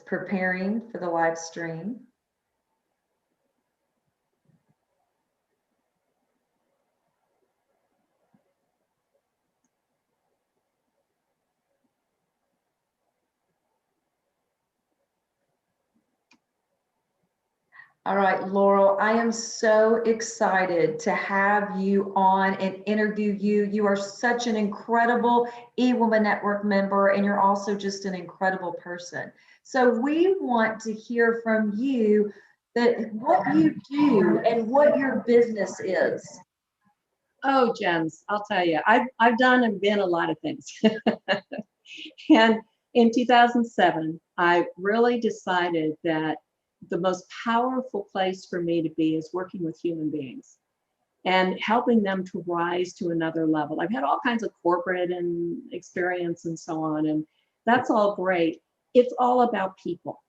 preparing for the live stream. All right, Laurel, I am so excited to have you on and interview you. You are such an incredible eWomenNetwork member, and you're also just an incredible person. So we want to hear from you that what you do and what your business is. Oh, Jens, I'll tell you, I've done and been a lot of things. And in 2007, I really decided that the most powerful place for me to be is working with human beings and helping them to rise to another level. I've had all kinds of corporate and experience and so on, and that's all great. It's all about people.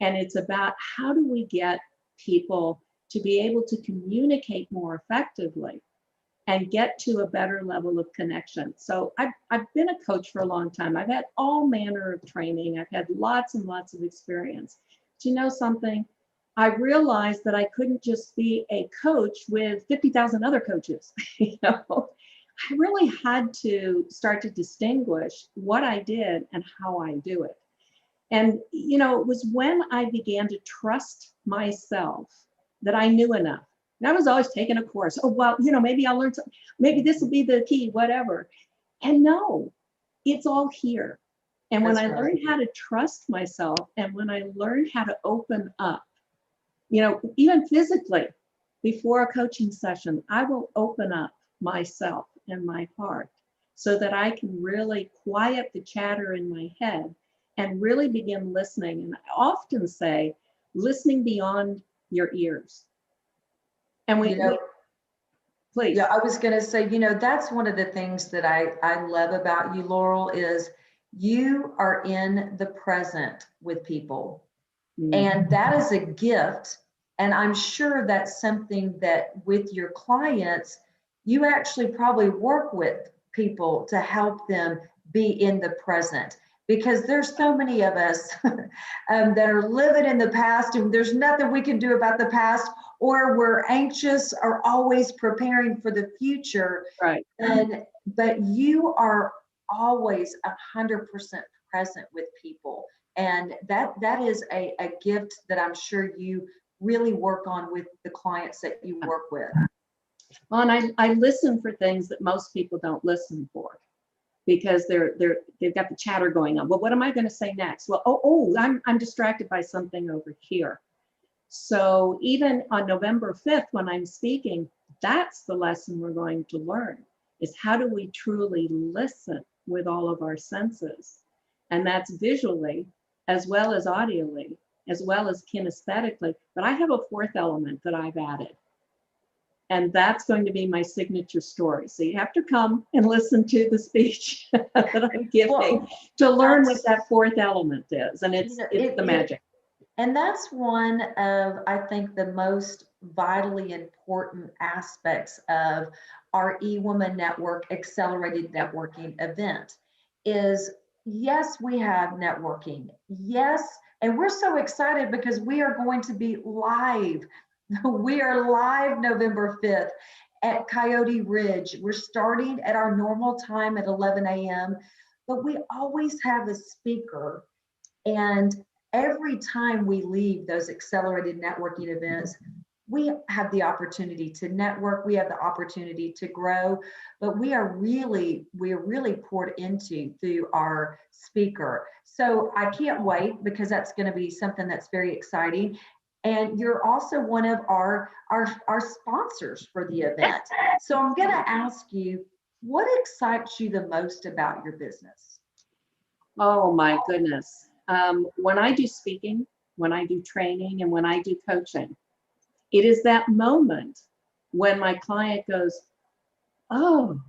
And it's about how do we get people to be able to communicate more effectively and get to a better level of connection. So I've been a coach for a long time. I've had all manner of training. I've had lots and lots of experience. Do you know something? I realized that I couldn't just be a coach with 50,000 other coaches. You know, I really had to start to distinguish what I did and how I do it. And, you know, it was when I began to trust myself that I knew enough. And I was always taking a course. Oh, well, you know, maybe I'll learn something. Maybe this will be the key, whatever. And no, it's all here. And when I learned how to trust myself and when I learned how to open up, you know, even physically, before a coaching session, I will open up myself and my heart so that I can really quiet the chatter in my head and really begin listening. And I often say, listening beyond your ears. And please. Yeah, I was going to say, you know, that's one of the things that I love about you, Laurel, is you are in the present with people. And that is a gift. And I'm sure that's something that with your clients, you actually probably work with people to help them be in the present, because there's so many of us that are living in the past and there's nothing we can do about the past, or we're anxious or always preparing for the future. Right. But you are always 100% present with people. And that is a gift that I'm sure you really work on with the clients that you work with. Well, and I listen for things that most people don't listen for, because they've got the chatter going on. Well, what am I going to say next? Well, I'm distracted by something over here. So even on November 5th, when I'm speaking, that's the lesson we're going to learn, is how do we truly listen with all of our senses? And that's visually, as well as audially, as well as kinesthetically. But I have a fourth element that I've added. And that's going to be my signature story. So you have to come and listen to the speech that I'm giving to learn what that fourth element is. And it's the magic. And that's one of, I think, the most vitally important aspects of our eWomenNetwork Accelerated Networking event is, yes, we have networking. Yes, and we're so excited because we are going to be live. We are live November 5th at Coyote Ridge. We're starting at our normal time at 11 a.m., but we always have a speaker. And every time we leave those accelerated networking events, we have the opportunity to network, we have the opportunity to grow, but we are really poured into through our speaker. So I can't wait, because that's going to be something that's very exciting. And you're also one of our sponsors for the event. So I'm going to ask you, what excites you the most about your business? Oh my goodness. When I do speaking, when I do training, and when I do coaching, it is that moment when my client goes, oh,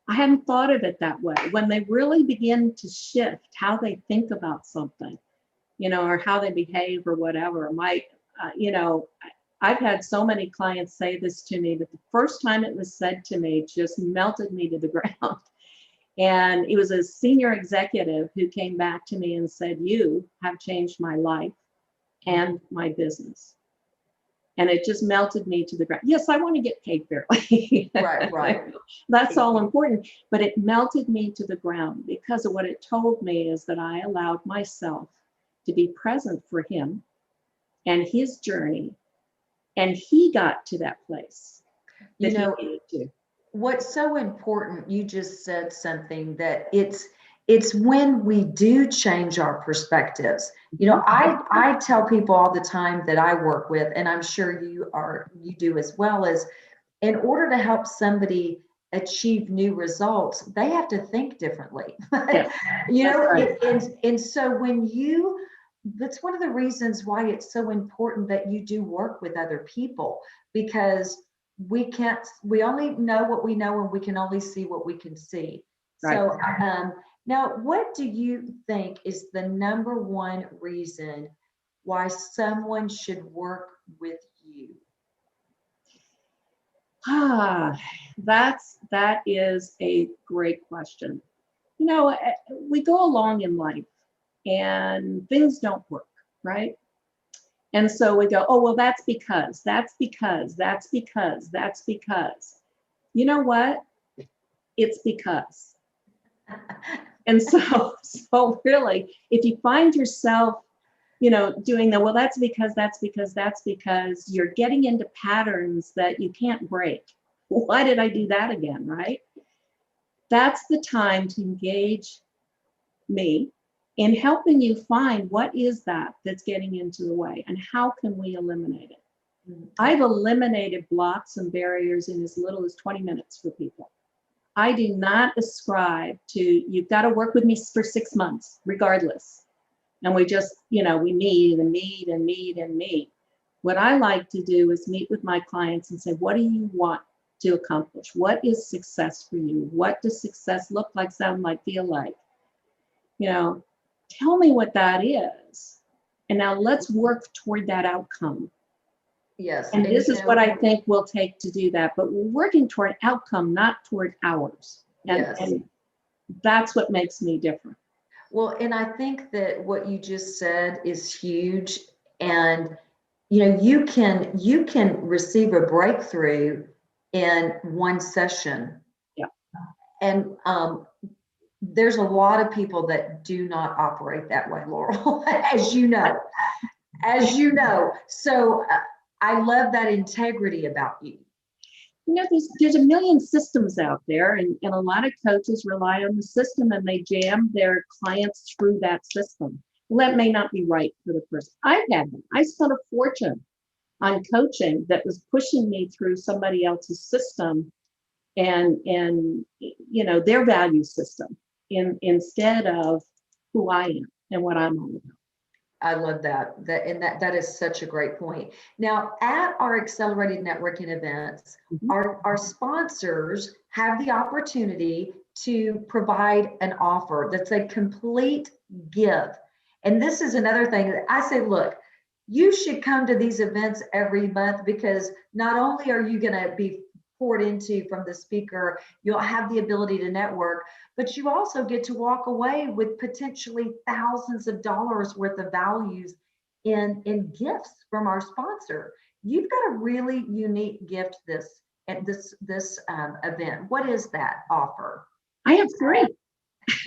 I hadn't thought of it that way. When they really begin to shift how they think about something, you know, or how they behave or whatever. You know, I've had so many clients say this to me, that the first time it was said to me just melted me to the ground. And it was a senior executive who came back to me and said, "You have changed my life and my business." And it just melted me to the ground. Yes, I want to get paid fairly. Right. That's all important. But it melted me to the ground because of what it told me is that I allowed myself to be present for him and his journey. And he got to that place You that he know, needed to. what's so important, you just said something that it's when we do change our perspectives. You know, I tell people all the time that I work with, and I'm sure you do as well, is in order to help somebody achieve new results, they have to think differently. Yes, You that's know, right. and so that's one of the reasons why it's so important that you do work with other people, because we only know what we know and we can only see what we can see. Right. So now, what do you think is the number one reason why someone should work with you? That is a great question. You know, we go along in life and things don't work, right? And so we go, "Oh, well, that's because. You know what? It's because." And so, so really, if you find yourself, doing the, "Well, that's because, you're getting into patterns that you can't break. Why did I do that again, right? That's the time to engage me in helping you find what is that that's getting into the way and how can we eliminate it. I've eliminated blocks and barriers in as little as 20 minutes for people. I do not ascribe to, "You've got to work with me for 6 months, regardless." And we just, we meet and meet and meet and meet. What I like to do is meet with my clients and say, "What do you want to accomplish? What is success for you? What does success look like, sound like, feel like? You know, Tell me what that is. And now let's work toward that outcome." Yes, And and this is what I think we'll take to do that. But we're working toward outcome, not toward hours. yes. And that's what makes me different. Well, and I think that what you just said is huge. And you can receive a breakthrough in one session. Yeah. And there's a lot of people that do not operate that way, Laurel, as you know, So I love that integrity about you. There's a million systems out there, and a lot of coaches rely on the system and they jam their clients through that system. Well, that may not be right for the person. I've had them. I spent a fortune on coaching that was pushing me through somebody else's system and their value system instead of who I am and what I'm all about. I love that. That is such a great point. Now, at our accelerated networking events, our sponsors have the opportunity to provide an offer that's a complete give. And this is another thing that I say, look, you should come to these events every month, because not only are you going to be poured into from the speaker, you'll have the ability to network, but you also get to walk away with potentially thousands of dollars worth of values in gifts from our sponsor. You've got a really unique gift at this event. What is that offer? I have 3.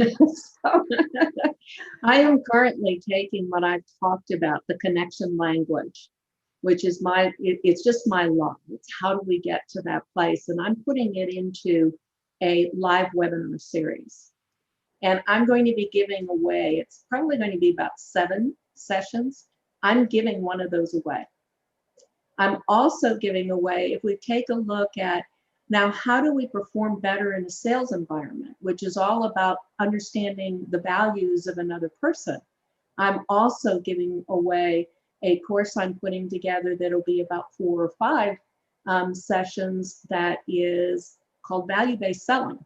So, I am currently taking what I've talked about, the connection language, which is it's just my love. It's how do we get to that place? And I'm putting it into a live webinar series. And I'm going to be giving away, it's probably going to be about 7 sessions. I'm giving one of those away. I'm also giving away, if we take a look at now, how do we perform better in a sales environment, which is all about understanding the values of another person. I'm also giving away a course I'm putting together that'll be about 4 or 5 sessions that is called value-based selling.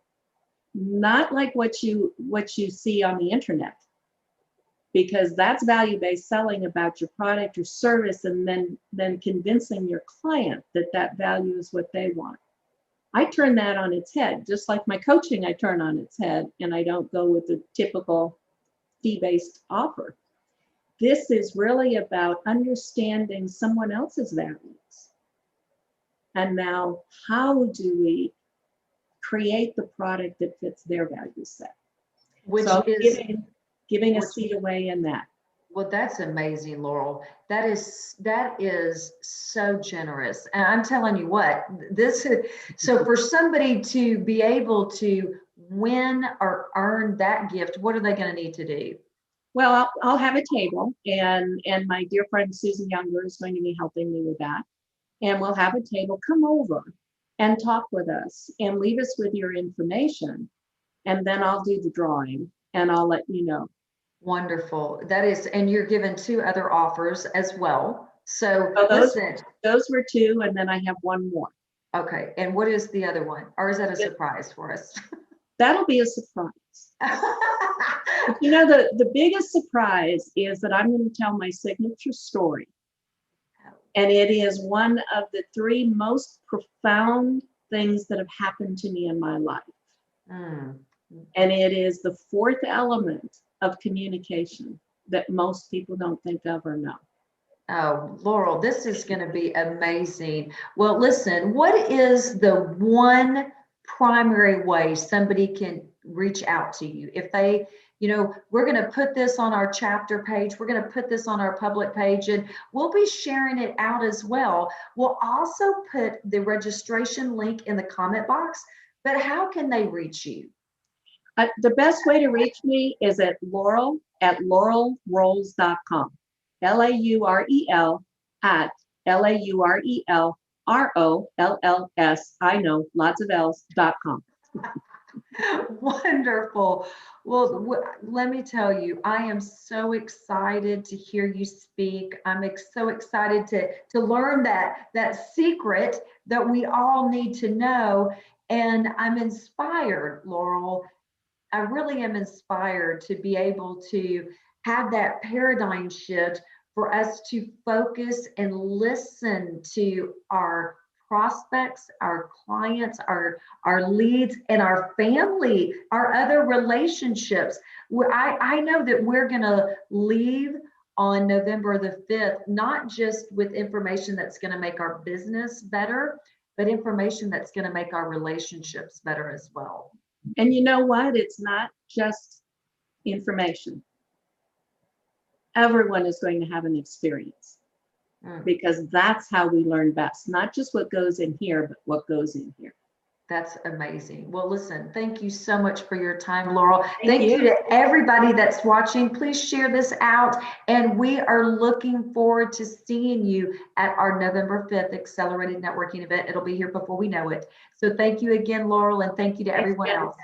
Not like what you see on the internet, because that's value-based selling about your product or service, and then convincing your client that value is what they want. I turn that on its head, just like my coaching, I turn on its head, and I don't go with the typical fee-based offer. This is really about understanding someone else's values. And now, how do we create the product that fits their value set? Which So is, giving a which, seat away in that. well, that's amazing, Laurel. That is so generous. And I'm telling you what, this is, so for somebody to be able to win or earn that gift, what are they going to need to do? Well, I'll have a table, and my dear friend Susan Younger is going to be helping me with that. And we'll have a table. Come over and talk with us and leave us with your information. And then I'll do the drawing and I'll let you know. Wonderful. That is, and you're given 2 other offers as well. So listen. Those were 2, and then I have 1 more. Okay. And what is the other one? Or is that a surprise for us? That'll be a surprise. But you know, the biggest surprise is that I'm going to tell my signature story. And it is one of the 3 most profound things that have happened to me in my life. Mm. And it is the 4th element of communication that most people don't think of or know. Oh, Laurel, this is going to be amazing. Well, listen, what is the one primary way somebody can reach out to you? If they, we're going to put this on our chapter page, we're going to put this on our public page, and we'll be sharing it out as well. We'll also put the registration link in the comment box, but how can they reach you? The best way to reach me is at laurelrolls.com. LAUREL at LAURELROLLS. I know, lots of L's.com. Wonderful. Well, let me tell you, I am so excited to hear you speak. I'm so excited to learn that secret that we all need to know. And I'm inspired, Laurel. I really am inspired to be able to have that paradigm shift for us to focus and listen to our prospects, our clients, our leads, and our family, our other relationships. I know that we're going to leave on November the 5th, not just with information that's going to make our business better, but information that's going to make our relationships better as well. And you know what? It's not just information. Everyone is going to have an experience because that's how we learn best. Not just what goes in here, but what goes in here. That's amazing. Well, listen, thank you so much for your time, Laurel. Thank you to everybody that's watching. Please share this out. And we are looking forward to seeing you at our November 5th Accelerated Networking event. It'll be here before we know it. So thank you again, Laurel, and thank you to everyone else.